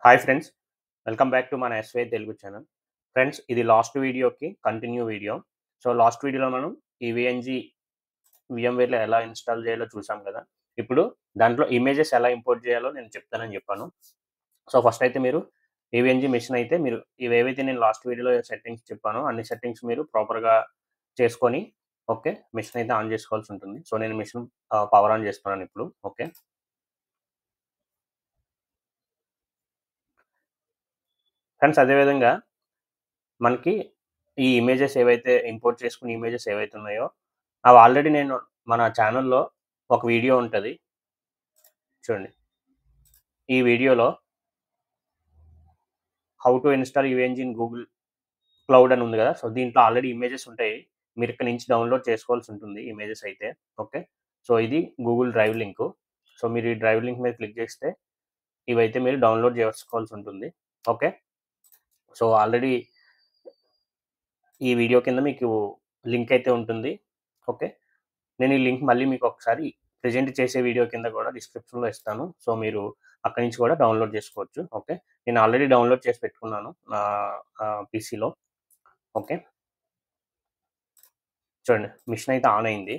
Hi friends, welcome back to మన SY Telugu channel. Friends, ఇది last వీడియోకి కంటిన్యూ వీడియో. సో లాస్ట్ వీడియోలో మనం ఈ విఎన్జీ విఎంవేర్లో ఎలా ఇన్స్టాల్ చేయాలో చూసాం కదా. ఇప్పుడు దాంట్లో ఇమేజెస్ ఎలా ఇంపోర్ట్ చేయాలో నేను చెప్తానని చెప్పాను. సో ఫస్ట్ అయితే మీరు ఈవీఎన్జీ మిషన్ అయితే మీరు ఇవేవైతే నేను లాస్ట్ వీడియోలో సెట్టింగ్స్ చెప్పానో అన్ని సెట్టింగ్స్ మీరు ప్రాపర్గా చేసుకొని ఓకే మిషన్ అయితే ఆన్ చేసుకోవాల్సి ఉంటుంది. సో నేను మిషన్ పవర్ ఆన్ చేస్తున్నాను ఇప్పుడు. ఓకే ఫ్రెండ్స్, అదేవిధంగా మనకి ఈ ఇమేజెస్ ఏవైతే ఇంపోర్ట్ చేసుకున్న ఇమేజెస్ ఏవైతే ఉన్నాయో అవి ఆల్రెడీ నేను మన ఛానల్లో ఒక వీడియో ఉంటుంది చూడండి. ఈ వీడియోలో how to install EVE NG in Google cloud అని ఉంది కదా. సో దీంట్లో ఆల్రెడీ ఇమేజెస్ ఉంటాయి. మీరు ఇక్కడ నుంచి డౌన్లోడ్ చేసుకోవాల్సి ఉంటుంది ఇమేజెస్ అయితే. ఓకే, సో ఇది గూగుల్ డ్రైవ్ లింక్. సో మీరు ఈ డ్రైవ్ లింక్ మీద క్లిక్ చేస్తే ఇవైతే మీరు డౌన్లోడ్ చేసుకోవాల్సి ఉంటుంది. ఓకే, సో ఆల్రెడీ ఈ వీడియో కింద మీకు లింక్ అయితే ఉంటుంది. ఓకే, నేను ఈ లింక్ మళ్ళీ మీకు ఒకసారి ప్రెజెంట్ చేసే వీడియో కింద కూడా డిస్క్రిప్షన్లో ఇస్తాను. సో మీరు అక్కడి నుంచి కూడా డౌన్లోడ్ చేసుకోవచ్చు. ఓకే, నేను ఆల్రెడీ డౌన్లోడ్ చేసి పెట్టుకున్నాను నా పీసీలో. ఓకే, చూడండి మిషన్ అయితే ఆన్ అయింది.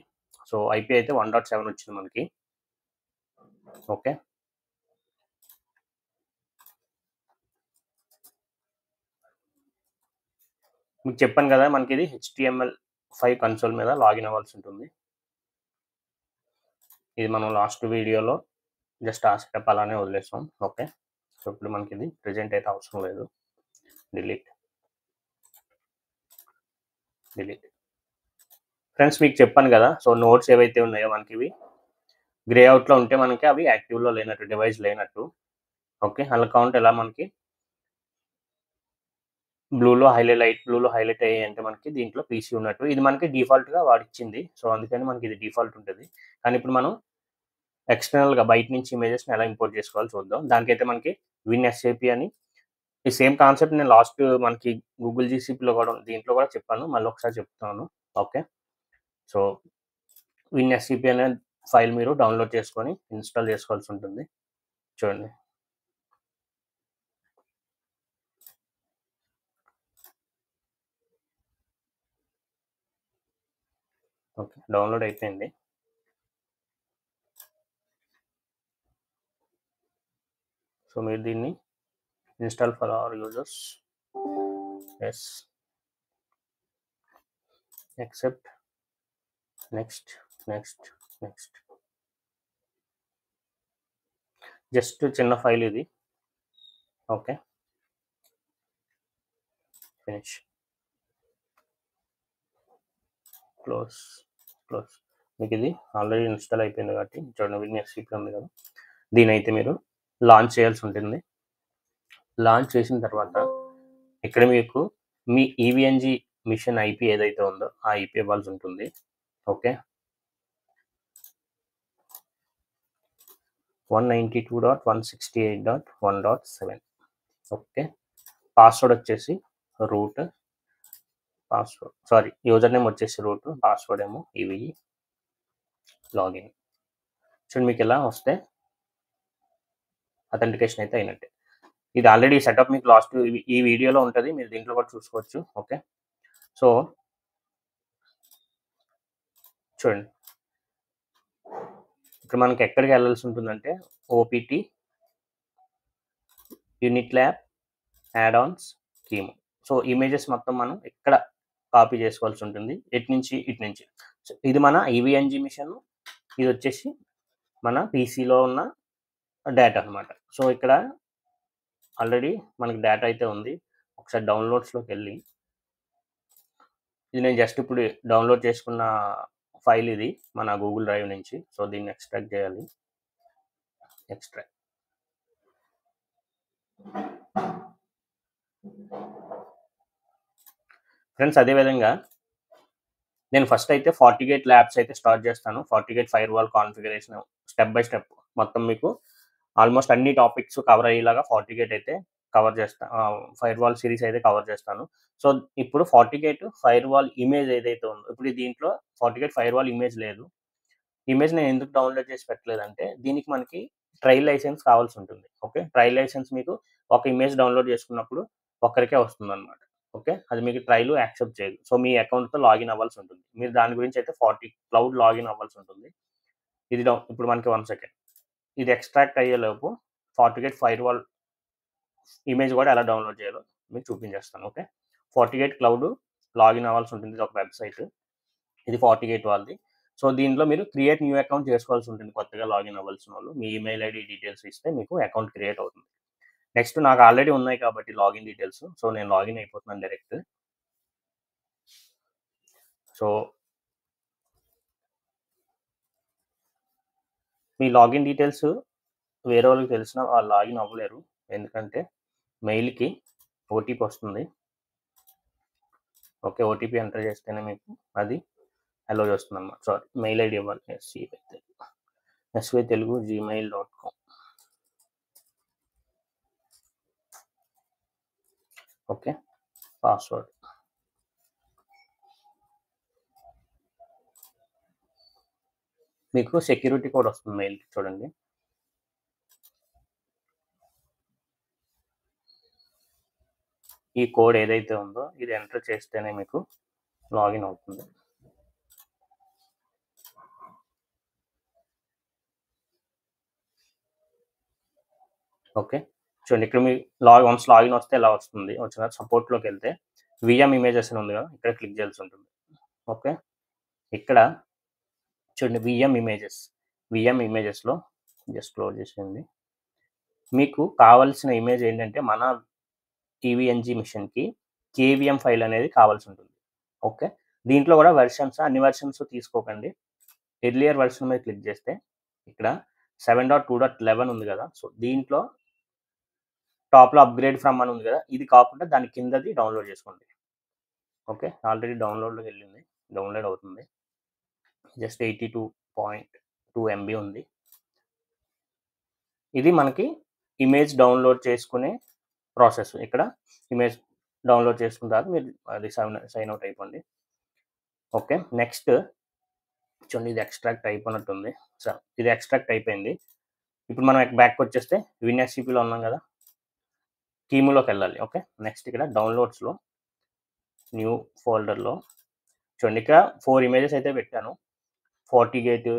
సో ఐపీ అయితే 1.7 వచ్చింది మనకి. ఓకే, మీకు చెప్పాను కదా మనకి ఇది HTML5 కన్సోల్ మీద లాగిన్ అవ్వాల్సి ఉంటుంది. ఇది మనం లాస్ట్ వీడియోలో జస్ట్ ఆ సెటప్ అలానే వదిలేసాం. ఓకే, సో ఇప్పుడు మనకి ఇది ప్రెజెంట్ అయితే అవసరం లేదు. డిలీట్. ఫ్రెండ్స్, మీకు చెప్పాను కదా. సో నోట్స్ ఏవైతే ఉన్నాయో మనకి ఇవి గ్రే అవుట్లో ఉంటే మనకి అవి యాక్టివ్లో లేనట్టు, డివైస్ లేనట్టు. ఓకే, అలా కౌంట్ ఎలా మనకి లైట్ బ్లూలో హైలైట్ అయ్యాయి అంటే మనకి దీంట్లో పీసీ ఉన్నట్టు. ఇది మనకి డిఫాల్ట్గా వాడిచ్చింది. సో అందుకని మనకి ఇది డిఫాల్ట్ ఉంటుంది. కానీ ఇప్పుడు మనం ఎక్స్టర్నల్గా బయట నుంచి ఇమేజెస్ని ఎలా ఇంపోర్ట్ చేసుకోవాలో చూద్దాం. దానికైతే మనకి WinSAP అని ఈ సేమ్ కాన్సెప్ట్ నేను లాస్ట్ మనకి గూగుల్ జీసీపీలో కూడా దీంట్లో కూడా చెప్పాను. మళ్ళీ ఒకసారి చెప్తాను. ఓకే, సో WinSAP అనే ఫైల్ మీరు డౌన్లోడ్ చేసుకొని ఇన్స్టాల్ చేసుకోవాల్సి ఉంటుంది. చూడండి, ఓకే డౌన్లోడ్ అయిపోయింది. సో మీరు దీన్ని install for our users, yes, accept, next. Just చిన్న ఫైల్ ఇది. Okay, finish, close. మీకు ఇది ఆల్రెడీ ఇన్స్టాల్ అయిపోయింది కాబట్టి చూడండి WinSAP ఉంది కదా. దీని అయితే మీరు లాంచ్ చేయాల్సి ఉంటుంది. లాంచ్ చేసిన తర్వాత ఇక్కడ మీకు మీ ఈవీఎన్జీ మిషన్ ఐపీ ఏదైతే ఉందో ఆ ఐపీ ఇవ్వాల్సి ఉంటుంది. ఓకే, 192.168.1.7. ఓకే, పాస్వర్డ్ వచ్చేసి రూట్, యూజర్ నేమ్ వచ్చేసి రూట్, పాస్వర్డ్ ఏమో ఇవి, లాగిన్. చూడండి మీకు ఎలా వస్తే అథెంటికేషన్ అయితే అయినట్టే. ఇది ఆల్రెడీ సెటప్ మీకు లాస్ట్ ఈ వీడియోలో ఉంటుంది, మీరు దీంట్లో కూడా చూసుకోవచ్చు. ఓకే, సో చూడండి ఇక్కడ మనకి ఎక్కడికి వెళ్ళాల్సి ఉంటుందంటే OPT, unit lab, add Ann's, chemo. So images మొత్తం మనం ఇక్కడ కాపీ చేసుకోవాల్సి ఉంటుంది. ఇటు నుంచి. సో ఇది మన ఈవీఎన్జీ మిషన్, ఇది వచ్చేసి మన పీసీలో ఉన్న డేటా అనమాట. సో ఇక్కడ ఆల్రెడీ మనకి డేటా అయితే ఉంది. ఒకసారి డౌన్లోడ్స్లోకి వెళ్ళి, ఇది నేను జస్ట్ ఇప్పుడు డౌన్లోడ్ చేసుకున్న ఫైల్ ఇది మన గూగుల్ డ్రైవ్ నుంచి. సో దీన్ని ఎక్స్ట్రాక్ట్ చేయాలి. ఫ్రెండ్స్, అదేవిధంగా నేను ఫస్ట్ అయితే FortiGate ల్యాబ్స్ అయితే స్టార్ట్ చేస్తాను. FortiGate fire wall configuration step by step మొత్తం మీకు ఆల్మోస్ట్ అన్ని టాపిక్స్ కవర్ అయ్యేలాగా FortiGate అయితే కవర్ చేస్తాను. ఫైర్ వాల్ సిరీస్ అయితే కవర్ చేస్తాను. సో ఇప్పుడు FortiGate ఫైర్ వాల్ ఇమేజ్ ఏదైతే ఉందో, ఇప్పుడు దీంట్లో FortiGate ఫైర్ వాల్ ఇమేజ్ లేదు. ఇమేజ్ నేను ఎందుకు డౌన్లోడ్ చేసి పెట్టలేదంటే దీనికి మనకి ట్రయల్ లైసెన్స్ కావాల్సి ఉంటుంది. ఓకే. ట్రయల్ లైసెన్స్ మీకు ఒక ఇమేజ్ డౌన్‌లోడ్ చేసుకున్నప్పుడు ఒక్కరికే వస్తుందన్నమాట. ఓకే. అది మీకు ట్రయల్ యాక్సెప్ట్ చేయదు. సో, మీ అకౌంట్‌తో లాగిన్ అవ్వాల్సి ఉంటుంది. మీరు దాని గురించి అయితే 40 క్లౌడ్ లాగిన్ అవ్వాల్సి ఉంటుంది. ఇది ఇప్పుడు మనకి 1 సెకండ్. ఇది ఎక్స్ట్రాక్ట్ అయ్యేలోపు ఫార్టిగేట్ ఫైర్‌వాల్ ఇమేజ్ కూడా ఎలా డౌన్‌లోడ్ చేయాలో మీకు చూపించేస్తాను. ఓకే. ఫార్టిగేట్ క్లౌడ్ లాగిన్ అవ్వాల్సి ఉంటుంది. ఇది ఒక వెబ్‌సైట్. ఇది ఫార్టిగేట్ వాళ్ళది. సో, దీంట్లో మీరు క్రియేట్ న్యూ అకౌంట్ చేసుకోవాల్సి ఉంటుంది. కొత్తగా లాగిన్ అవ్వాల్సినోళ్ళు. మీ ఈమెయిల్ ఐడీ డీటెయిల్స్ ఇస్తే మీకు అకౌంట్ క్రియేట్ అవుతుంది. నెక్స్ట్ నాకు ఆల్రెడీ ఉన్నాయి కాబట్టి లాగిన్ డీటెయిల్స్. సో, నేను లాగిన్ అయిపోతున్నాను డైరెక్ట్. సో, మీ లాగిన్ డీటెయిల్స్ వేరే వాళ్ళకి తెలిసినా వాళ్ళు లాగిన్ అవ్వలేరు. ఎందుకంటే మెయిల్‌కి ఓటీపీ వస్తుంది. ఓకే. ఓటీపీ ఎంటర్ చేస్తేనే మీకు అది అలో చేస్తుందన్నమాట. సారీ మెయిల్ ఐడీ ఇవ్వాలి. svtelugu@gmail.com. ఓకే. పాస్వర్డ్. మీకు సెక్యూరిటీ కోడ్ వస్తుంది మెయిల్‌కి చూడండి. ఈ కోడ్ ఏదైతే ఉందో ఇది ఎంటర్ చేస్తేనే మీకు లాగిన్ అవుతుంది. ఓకే. చూడండి ఇక్కడ మీ వన్స్ లాగిన్ వస్తే ఇలా వస్తుంది. వచ్చిన సపోర్ట్‌లోకి వెళ్తే వీఎం ఇమేజెస్ అని ఉంది కదా! ఇక్కడ క్లిక్ చేయాల్సి ఉంటుంది. ఓకే. ఇక్కడ చూడండి వీఎం ఇమేజెస్‌లో జస్ట్ క్లోజ్ చేసేయండి. మీకు కావాల్సిన ఇమేజ్ ఏంటంటే మన ఈవీఎన్‌జీ మిషన్‌కి కేవీఎం ఫైల్ అనేది కావాల్సి ఉంటుంది. ఓకే. దీంట్లో కూడా అన్ని వెర్షన్స్ తీసుకోకండి. ఎర్లియర్ వెర్షన్ మీద క్లిక్ చేస్తే ఇక్కడ 7.2.11 ఉంది కదా! సో, దీంట్లో టాప్‌లో అప్‌గ్రేడ్ ఫ్రమ్ అని ఉంది కదా! ఇది కాకుండా దాని కిందది డౌన్‌లోడ్ చేసుకోండి. ఓకే. ఆల్రెడీ డౌన్‌లోడ్‌లోకి వెళ్ళింది. డౌన్‌లోడ్ అవుతుంది. జస్ట్ 82.2 ఎంబీ ఉంది. ఇది మనకి ఇమేజ్ డౌన్‌లోడ్ చేసుకునే ప్రాసెస్. ఇక్కడ ఇమేజ్ డౌన్‌లోడ్ చేసుకున్న తర్వాత మీరు అది సైన్ అవుట్ అయిపోండి. ఓకే. నెక్స్ట్ చూడండి ఇది ఎక్స్ట్రాక్ట్ అయిపోయినట్టుంది. సో, ఇది ఎక్స్ట్రాక్ట్ అయిపోయింది. ఇప్పుడు మనం బ్యాక్‌కొచ్చేస్తే విన్ఎస్‌సిపిలో ఉన్నాం కదా! థీమ్‌లోకెళ్ళాలి. ఓకే. నెక్స్ట్ ఇక్కడ డౌన్‌లోడ్స్‌లో న్యూ ఫోల్డర్‌లో చూడండి ఇక్కడ 4 ఇమేజెస్ అయితే పెట్టాను. ఫార్టిగేట్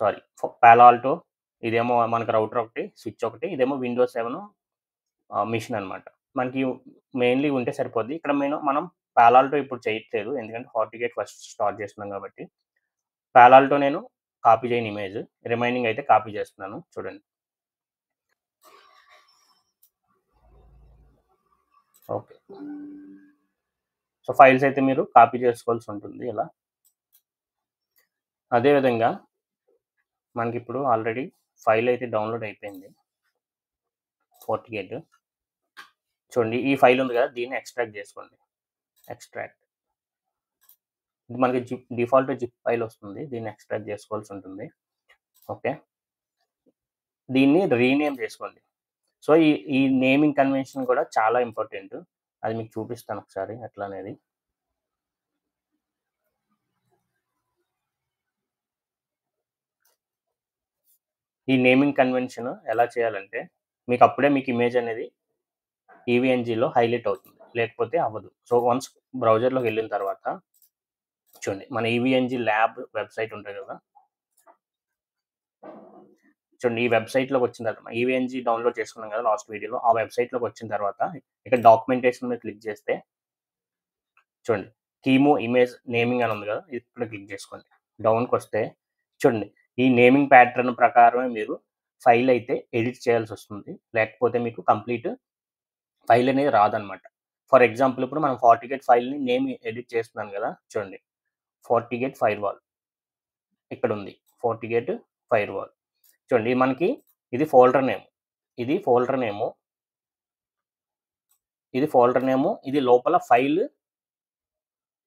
సారీ పాలో ఆల్టో ఇదేమో మనకి రౌటర్ ఒకటి, స్విచ్ ఒకటి, ఇదేమో విండోస్ 7 మిషన్ అనమాట. మనకి మెయిన్‌లీ ఉంటే సరిపోద్ది. ఇక్కడ మనం పాలో ఆల్టో ఇప్పుడు చేయట్లేదు. ఎందుకంటే ఫార్టిగేట్ ఫస్ట్ స్టార్ట్ చేస్తున్నాం కాబట్టి. పాలో ఆల్టో నేను కాపీ చేయను ఇమేజ్. రిమైనింగ్ అయితే కాపీ చేస్తున్నాను. చూడండి. ఓకే. సో, ఫైల్స్ అయితే మీరు కాపీ చేసుకోవాల్సి ఉంటుంది ఇలా. అదే విధంగా మనకిప్పుడు ఆల్రెడీ ఫైల్ అయితే డౌన్‌లోడ్ అయిపోయింది. ఫార్టిగేట్. చూడండి ఈ ఫైల్ ఉంది కదా! దీన్ని ఎక్స్ట్రాక్ట్ చేసుకోండి. ఎక్స్ట్రాక్ట్. ఇది మనకి డిఫాల్ట్ జిప్ ఫైల్ వస్తుంది. దీన్ని ఎక్స్ట్రాక్ట్ చేసుకోవాల్సి ఉంటుంది. ఓకే. దీన్ని రీనేమ్ చేసుకోండి. సో, ఈ ఈ నేమింగ్ కన్వెన్షన్ కూడా చాలా ఇంపార్టెంట్. అది మీకు చూపిస్తాను ఒకసారి ఎట్లా అనేది. ఈ నేమింగ్ కన్వెన్షన్ ఎలా చేయాలంటే మీకు అప్పుడే మీకు ఇమేజ్ అనేది ఈవీఎన్‌జీలో హైలైట్ అవుతుంది. లేకపోతే అవ్వదు. సో, వన్స్ బ్రౌజర్‌లోకి వెళ్ళిన తర్వాత చూడండి మన ఈవీఎన్‌జీ ల్యాబ్ వెబ్‌సైట్ ఉంటది కదా! చూడండి ఈ వెబ్‌సైట్‌లోకి వచ్చిన తర్వాత ఈవీఎన్‌జీ డౌన్‌లోడ్ చేసుకున్నాం కదా! లాస్ట్ వీడియోలో. ఆ వెబ్‌సైట్‌లోకి వచ్చిన తర్వాత ఇక్కడ డాక్యుమెంటేషన్ మీద క్లిక్ చేస్తే చూడండి కీమో ఇమేజ్ నేమింగ్ అని ఉంది కదా! ఇక్కడ క్లిక్ చేసుకోండి. డౌన్‌కొస్తే చూడండి ఈ నేమింగ్ ప్యాటర్న్ ప్రకారమే మీరు ఫైల్ అయితే ఎడిట్ చేయాల్సొస్తుంది. లేకపోతే మీకు కంప్లీట్ ఫైల్ అనేది రాదనమాట. ఫర్ ఎగ్జాంపుల్ ఇప్పుడు మనం ఫార్టిగేట్ ఫైల్‌ని నేమ్ ఎడిట్ చేస్తున్నాను కదా! చూడండి. ఫార్టిగేట్ ఫైర్‌వాల్ ఇక్కడుంది. ఫార్టిగేట్ ఫైర్‌వాల్. చూడండి మనకి ఇది ఫోల్డర్ నేమ్. ఇది ఫోల్డర్ నేము. ఇది ఫోల్డర్ నేము. ఇది లోపల ఫైల్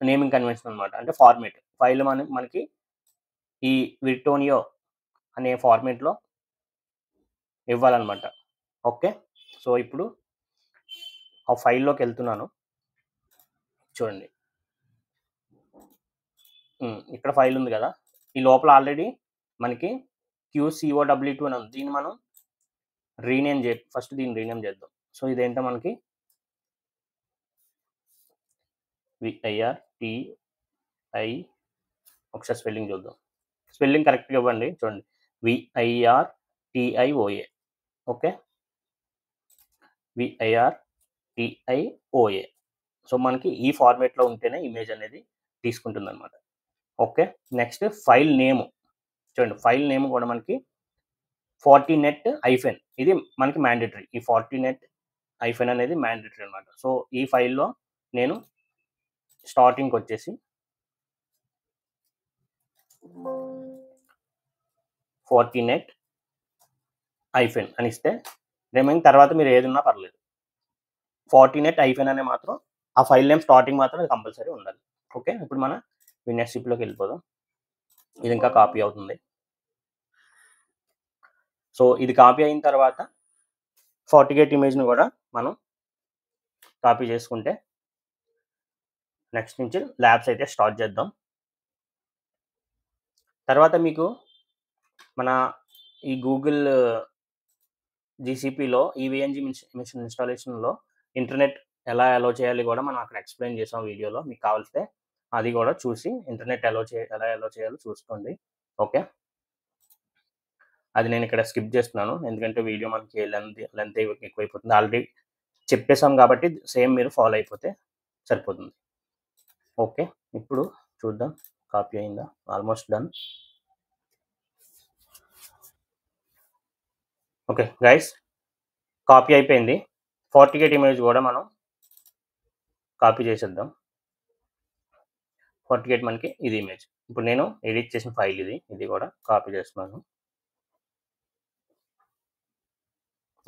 నేమింగ్ కన్వెన్షన్ అనమాట. అంటే ఫార్మాట్. ఫైల్ మనకి ఈ విర్టోనియో అనే ఫార్మాట్‌లో ఇవ్వాలనమాట. ఓకే. సో, ఇప్పుడు ఆ ఫైల్‌లోకెళ్తున్నాను. చూడండి. ఇక్కడ ఫైల్ ఉంది గదా! ఈ లోపల ఆల్రెడీ మనకి QCOW2 అని ఉంది. దీన్ని మనం రీనేమ్ ఫస్ట్ దీన్ని రీనేమ్ చేద్దాం. సో ఇదేంటో మనకి VIRTI ఒకసారి స్పెల్లింగ్ చూద్దాం. స్పెల్లింగ్ కరెక్ట్గా ఇవ్వండి. చూడండి, VIRTIOA. Okay, VIRTIOA. సో మనకి ఈ ఫార్మేట్లో ఉంటేనే ఇమేజ్ అనేది తీసుకుంటుంది అనమాట. Okay, next file name. చూడండి, ఫైల్ నేమ్ కూడా మనకి Fortinet -. ఇది మనకి మ్యాండేటరీ. ఈ Fortinet - అనేది మ్యాండేటరీ అనమాట. సో ఈ ఫైల్లో నేను స్టార్టింగ్కి వచ్చేసి Fortinet - అని ఇస్తే రిమైనింగ్ తర్వాత మీరు ఏదున్నా పర్లేదు. Fortinet - అనే మాత్రం ఆ ఫైల్ నేమ్ స్టార్టింగ్ మాత్రం అది కంపల్సరీ ఉండాలి. ఓకే, ఇప్పుడు మన విన్యాసిప్లోకి వెళ్ళిపోదాం. ఇది ఇంకా కాపీ అవుతుంది. సో ఇది కాపీ అయిన తర్వాత FortiGate ఇమేజ్ని కూడా మనం కాపీ చేసుకుంటే నెక్స్ట్ నుంచి ల్యాబ్స్ అయితే స్టార్ట్ చేద్దాం. తర్వాత మీకు మన ఈ గూగుల్ GCPలో ఈవీఎన్జీ మిషన్ ఇన్స్టాలేషన్లో ఇంటర్నెట్ ఎలా అలో చేయాలి కూడా మనం అక్కడ ఎక్స్ప్లెయిన్ చేసాం వీడియోలో. మీకు కావాల్స్తే అది కూడా చూసి ఇంటర్నెట్ ఎలా అలో చేయాలో చూసుకోండి. ఓకే, అది నేను ఇక్కడ స్కిప్ చేస్తున్నాను ఎందుకంటే వీడియో మనకి లెంత్ ఎక్కువైపోతుంది. ఆల్రెడీ చెప్పేసాం కాబట్టి సేమ్ మీరు ఫాలో అయిపోతే సరిపోతుంది. ఓకే, ఇప్పుడు చూద్దాం కాపీ అయిందా. Almost done. Okay guys, copy అయిపోయింది. FortiGate ఇమేజ్ కూడా మనం కాపీ చేసేద్దాం. FortiGate మనకి ఇది ఇమేజ్. ఇప్పుడు నేను ఎడిట్ చేసిన ఫైల్ ఇది కూడా కాపీ చేస్తున్నాను.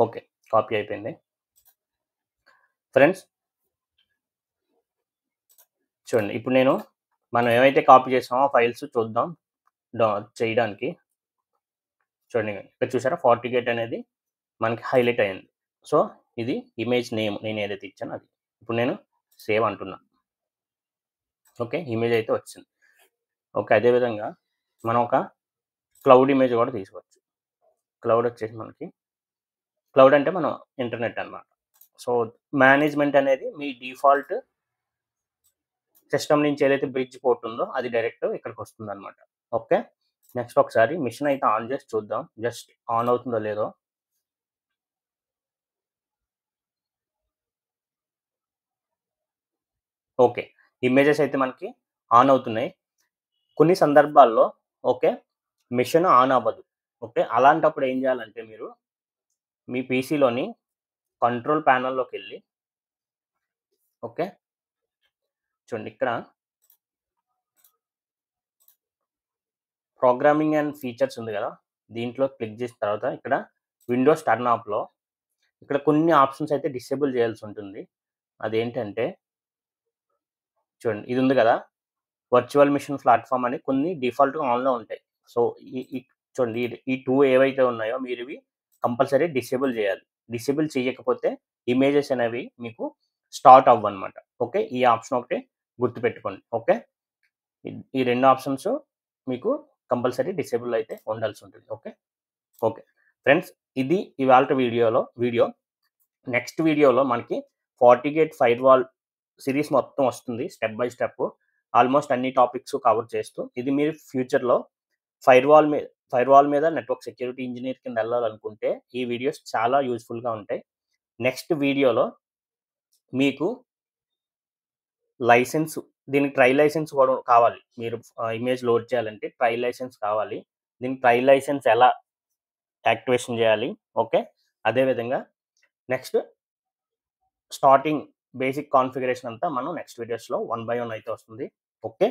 ఓకే, కాపీ అయిపోయింది. ఫ్రెండ్స్ చూడండి, ఇప్పుడు మనం ఏమైతే కాపీ చేసామో ఫైల్స్ చూద్దాం చేయడానికి. చూడండి, ఇక్కడ చూసారా FortiGate అనేది మనకి హైలైట్ అయింది. సో ఇది ఇమేజ్ నేమ్ నేను ఏదైతే ఇచ్చానో అది. ఇప్పుడు నేను సేవ్ అంటున్నా. ఓకే, ఇమేజ్ అయితే వచ్చింది. ఓకే, అదేవిధంగా మనం ఒక క్లౌడ్ ఇమేజ్ కూడా తీసుకోవచ్చు. క్లౌడ్ వచ్చేసి మనకి క్లౌడ్ అంటే మనం ఇంటర్నెట్ అనమాట. సో మేనేజ్మెంట్ అనేది మీ డిఫాల్ట్ సిస్టమ్ నుంచి ఏదైతే బ్రిడ్జ్ పోర్ట్ ఉందో అది డైరెక్ట్ ఇక్కడికి వస్తుంది అనమాట. ఓకే, నెక్స్ట్ ఒకసారి మిషన్ అయితే ఆన్ చేసి చూద్దాం, జస్ట్ ఆన్ అవుతుందో లేదో. ఓకే, ఇమేజెస్ అయితే మనకి ఆన్ అవుతున్నాయి. కొన్ని సందర్భాల్లో ఓకే మిషన్ ఆన్ అవ్వదు. ఓకే, అలాంటప్పుడు ఏం చేయాలంటే మీరు మీ పీసీలోని కంట్రోల్ ప్యానల్లోకి వెళ్ళి ఓకే చూడండి, ఇక్కడ ప్రోగ్రామింగ్ అండ్ ఫీచర్స్ ఉంది కదా, దీంట్లో క్లిక్ చేసిన తర్వాత ఇక్కడ విండోస్ టర్న్ ఆఫ్లో ఇక్కడ కొన్ని ఆప్షన్స్ అయితే డిసేబుల్ చేయాల్సి ఉంటుంది. అదేంటంటే చూడండి, ఇది ఉంది కదా, వర్చువల్ మిషన్ ప్లాట్ఫామ్ అని కొన్ని డిఫాల్ట్గా ఆన్లో ఉంటాయి. సో చూడండి, ఈ 2 ఏవైతే ఉన్నాయో మీరు ఇవి కంపల్సరీ డిసేబుల్ చేయాలి. డిసేబుల్ చేయకపోతే ఇమేజెస్ అనేవి మీకు స్టార్ట్ అవ్వనమాట. ఓకే, ఈ ఆప్షన్ ఒకటి గుర్తుపెట్టుకోండి. ఓకే, ఈ 2 ఆప్షన్స్ మీకు కంపల్సరీ డిసేబుల్ అయితే ఉండాల్సి ఉంటుంది. ఓకే ఓకే ఫ్రెండ్స్, ఇది ఇవాళ వీడియో. నెక్స్ట్ వీడియోలో మనకి FortiGate ఫైర్వాల్ సిరీస్ మొత్తం వస్తుంది, స్టెప్ బై స్టెప్ ఆల్మోస్ట్ అన్ని టాపిక్స్ కవర్ చేస్తూ. ఇది మీరు ఫ్యూచర్లో ఫైర్వాల్ మీద నెట్వర్క్ సెక్యూరిటీ ఇంజనీర్ కింద వెళ్ళాలనుకుంటే ఈ వీడియోస్ చాలా యూస్ఫుల్గా ఉంటాయి. నెక్స్ట్ వీడియోలో మీకు లైసెన్స్, దీనికి ట్రై లైసెన్స్ కూడా కావాలి. మీరు ఇమేజ్ లోడ్ చేయాలంటే ట్రై లైసెన్స్ కావాలి. దీనికి ట్రై లైసెన్స్ ఎలా యాక్టివేషన్ చేయాలి. ఓకే, అదేవిధంగా నెక్స్ట్ స్టార్టింగ్ బేసిక్ కాన్ఫిగరేషన్ అంతా మనం నెక్స్ట్ వీడియోస్లో 1 by 1 అయితే వస్తుంది. Okay,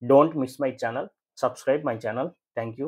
don't miss my channel, subscribe my channel. Thank you.